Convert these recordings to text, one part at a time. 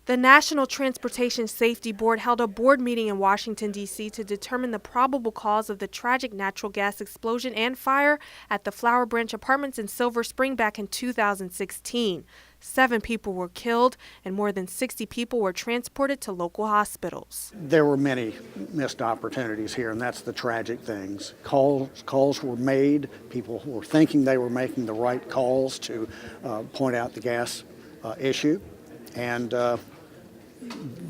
The National Transportation Safety Board held a board meeting in Washington, D.C. to determine the probable cause of the tragic natural gas explosion and fire at the Flower Branch Apartments in Silver Spring back in 2016. 7 people were killed and more than 60 people were transported to local hospitals. There were many missed opportunities here, and that's the tragic things. Calls were made. People were thinking they were making the right calls to point out the gas issue, and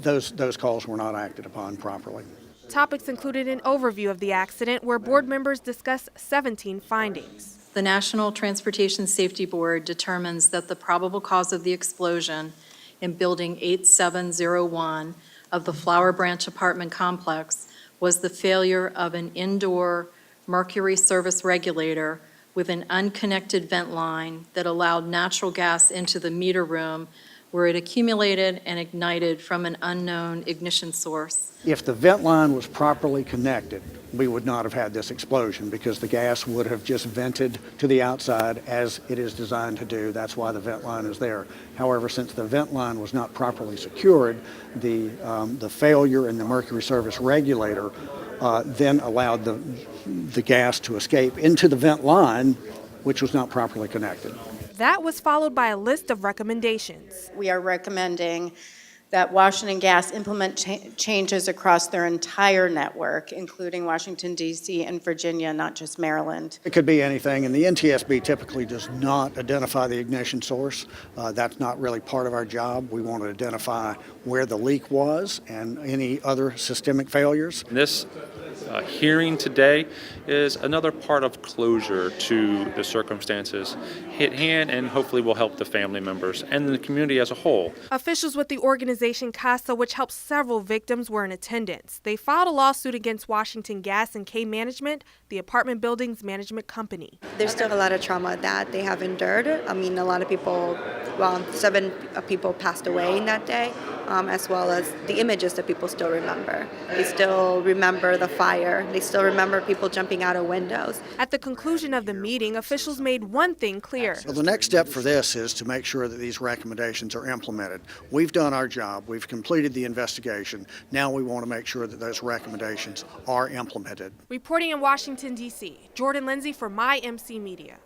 those calls were not acted upon properly. Topics included an overview of the accident where board members discussed 17 findings. The National Transportation Safety Board determines that the probable cause of the explosion in Building 8701 of the Flower Branch apartment complex was the failure of an indoor mercury service regulator with an unconnected vent line that allowed natural gas into the meter room where it accumulated and ignited from an unknown ignition source. If the vent line was properly connected, we would not have had this explosion because the gas would have just vented to the outside as it is designed to do. That's why the vent line is there. However, since the vent line was not properly secured, the failure in the mercury service regulator then allowed the gas to escape into the vent line, which was not properly connected. That was followed by a list of recommendations. We are recommending that Washington Gas implement changes across their entire network, including Washington, D.C. and Virginia, not just Maryland. It could be anything, and the NTSB typically does not identify the ignition source. That's not really part of our job. We want to identify where the leak was and any other systemic failures. This hearing today is another part of closure to the circumstances at hand, and hopefully will help the family members and the community as a whole. Officials with the organization CASA, which helps several victims, were in attendance. They filed a lawsuit against Washington Gas and K Management, the apartment building's management company. There's still a lot of trauma that they have endured. I mean, a lot of people, 7 people passed away in that day, as well as the images that people still remember. They still remember the fire. They still remember people jumping out of windows. At the conclusion of the meeting, officials made one thing clear. So the next step for this is to make sure that these recommendations are implemented. We've done our job. We've completed the investigation. Now we want to make sure that those recommendations are implemented. Reporting in Washington, D.C., Jordan Lindsay for MyMC Media.